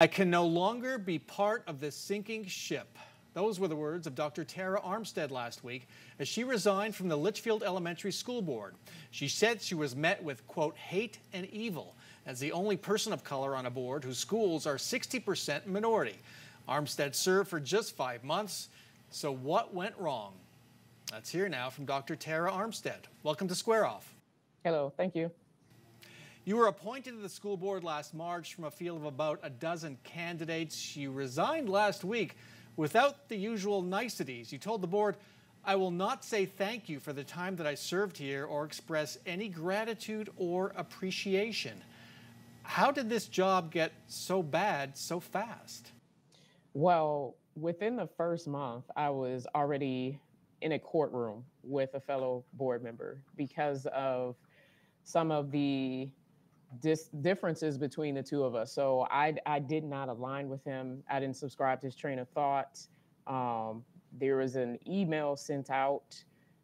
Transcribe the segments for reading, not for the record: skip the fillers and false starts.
I can no longer be part of this sinking ship. Those were the words of Dr. Tara Armstead last week as she resigned from the Litchfield Elementary School Board. She said she was met with, quote, hate and evil as the only person of color on a board whose schools are 60% minority. Armstead served for just 5 months. So what went wrong? Let's hear now from Dr. Tara Armstead. Welcome to Square Off. Hello, thank you. You were appointed to the school board last March from a field of about a dozen candidates. You resigned last week without the usual niceties. You told the board, "I will not say thank you for the time that I served here or express any gratitude or appreciation." How did this job get so bad so fast? Well, within the first month, I was already in a courtroom with a fellow board member because of some of the differences between the two of us. So I did not align with him. I didn't subscribe to his train of thought. There was an email sent out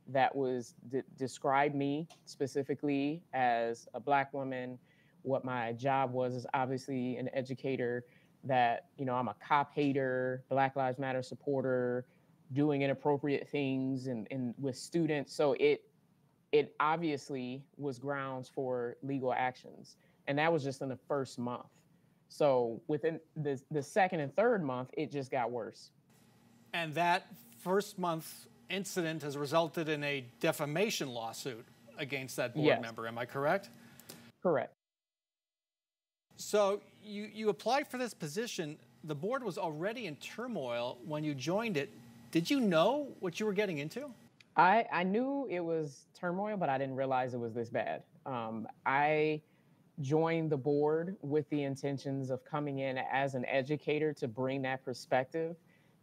that was described me specifically as a Black woman. What my job was is obviously an educator, that, you know, I'm a cop hater, Black Lives Matter supporter, doing inappropriate things and with students. So it obviously was grounds for legal actions. And that was just in the first month. So within the second and third month, it just got worse. And that first month incident has resulted in a defamation lawsuit against that board member. Am I correct? Correct. So you applied for this position. The board was already in turmoil when you joined it. Did you know what you were getting into? I knew it was turmoil, but I didn't realize it was this bad. I joined the board with the intentions of coming in as an educator to bring that perspective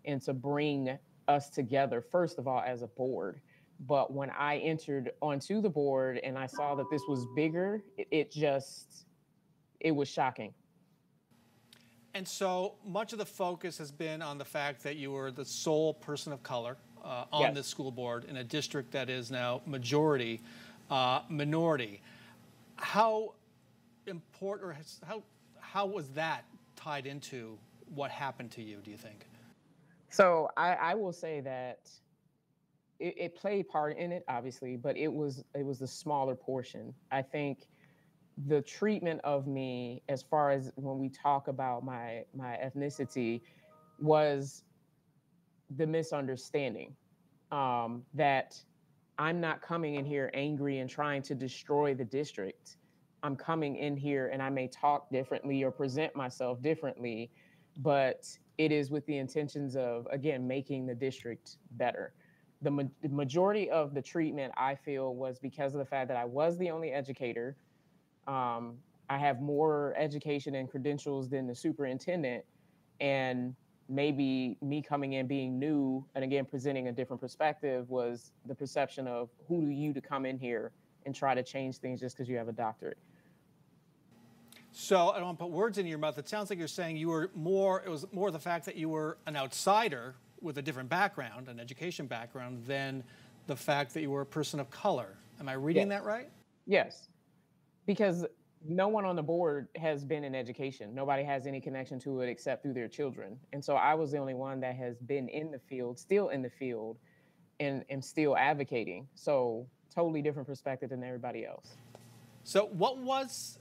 and to bring us together, first of all, as a board. But when I entered onto the board and I saw that this was bigger, it was shocking. And so much of the focus has been on the fact that you were the sole person of color on the school board in a district that is now majority minority. How important, or how was that tied into what happened to you, do you think? So I will say that it played part in it, obviously, but it was the smaller portion. I think the treatment of me, as far as when we talk about my ethnicity, was the misunderstanding that I'm not coming in here angry and trying to destroy the district. I'm coming in here and I may talk differently or present myself differently, but it is with the intentions of, again, making the district better. The majority of the treatment, I feel, was because of the fact that I was the only educator. I have more education and credentials than the superintendent, and maybe me coming in being new and, again, presenting a different perspective was the perception of, who are you to come in here and try to change things just because you have a doctorate. So I don't want to put words in your mouth. It sounds like you're saying it was more the fact that you were an outsider with a different background, an education background, than the fact that you were a person of color. Am I reading that right? Yes, because no one on the board has been in education. Nobody has any connection to it except through their children. And so I was the only one that has been in the field, still in the field, and still advocating. So totally different perspective than everybody else. So what was,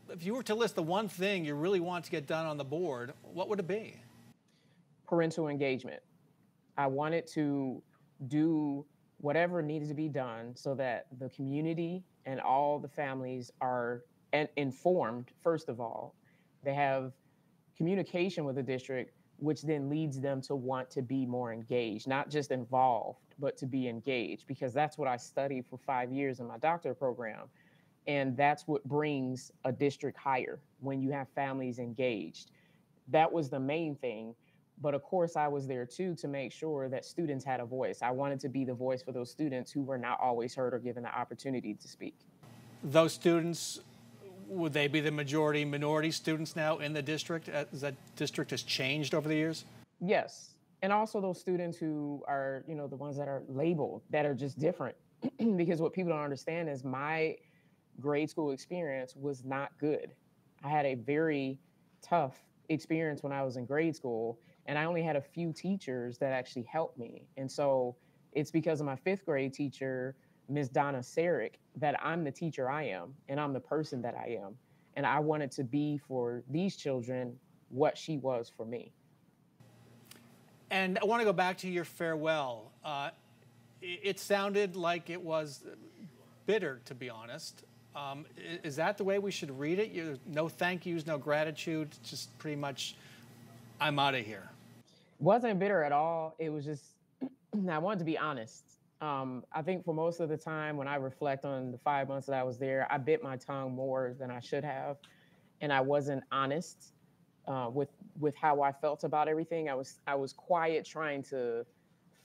if you were to list the one thing you really want to get done on the board, what would it be? Parental engagement. I wanted to do whatever needed to be done so that the community and all the families are informed, first of all. They have communication with the district, which then leads them to want to be more engaged, not just involved, but to be engaged, because that's what I studied for 5 years in my doctorate program. And that's what brings a district higher, when you have families engaged. That was the main thing. But of course, I was there too to make sure that students had a voice. I wanted to be the voice for those students who were not always heard or given the opportunity to speak. Those students, would they be the majority minority students now in the district, as that district has changed over the years? Yes. And also those students who are, you know, the ones that are labeled, that are just different. Because what people don't understand is my grade school experience was not good. I had a very tough experience when I was in grade school, and I only had a few teachers that actually helped me. And so it's because of my fifth grade teacher, Miss Donna Sarek, that I'm the teacher I am, and I'm the person that I am. And I wanted to be for these children what she was for me. And I want to go back to your farewell. It sounded like it was bitter, to be honest. Is that the way we should read it? No thank yous, no gratitude, just pretty much, I'm out of here. Wasn't bitter at all. It was just, I wanted to be honest. I think for most of the time when I reflect on the 5 months that I was there, I bit my tongue more than I should have. And I wasn't honest with how I felt about everything. I was quiet, trying to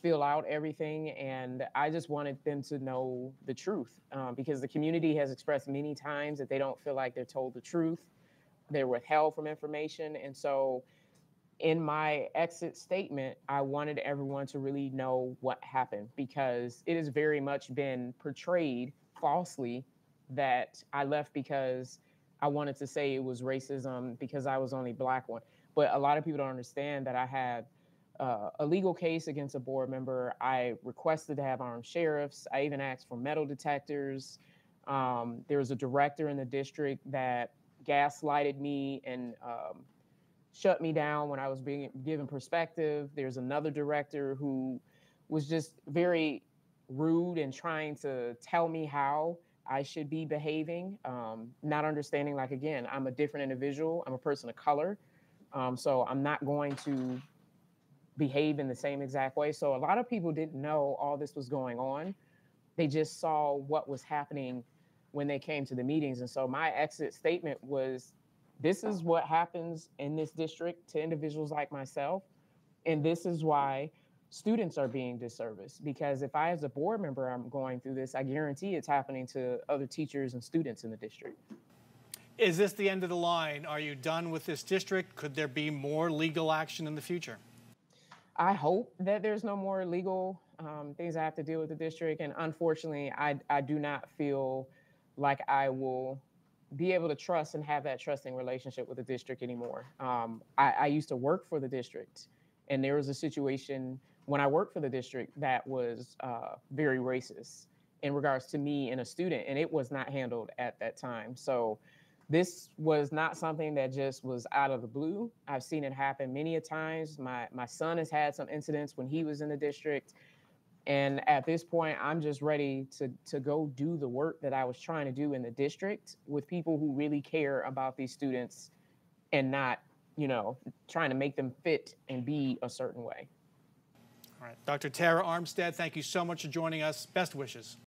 fill out everything, and I just wanted them to know the truth, because the community has expressed many times that they don't feel like they're told the truth. They're withheld from information, and so in my exit statement, I wanted everyone to really know what happened, because it has very much been portrayed falsely that I left because I wanted to say it was racism because I was only Black one. But a lot of people don't understand that I had a legal case against a board member. I requested to have armed sheriffs. I even asked for metal detectors. There was a director in the district that gaslighted me and shut me down when I was being given perspective. There's another director who was just very rude and trying to tell me how I should be behaving, not understanding, like, again, I'm a different individual. I'm a person of color. So I'm not going to behave in the same exact way. So a lot of people didn't know all this was going on. They just saw what was happening when they came to the meetings. And so my exit statement was, this is what happens in this district to individuals like myself. And this is why students are being disserviced. Because if I, as a board member, I'm going through this, I guarantee it's happening to other teachers and students in the district. Is this the end of the line? Are you done with this district? Could there be more legal action in the future? I hope that there's no more legal things I have to deal with the district. And unfortunately, I do not feel like I will be able to trust and have that trusting relationship with the district anymore. I used to work for the district, and there was a situation when I worked for the district that was very racist in regards to me and a student, and it was not handled at that time. So this was not something that just was out of the blue. I've seen it happen many a times. My son has had some incidents when he was in the district. And at this point, I'm just ready to go do the work that I was trying to do in the district with people who really care about these students and not, trying to make them fit and be a certain way. All right. Dr. Tara Armstead, thank you so much for joining us. Best wishes.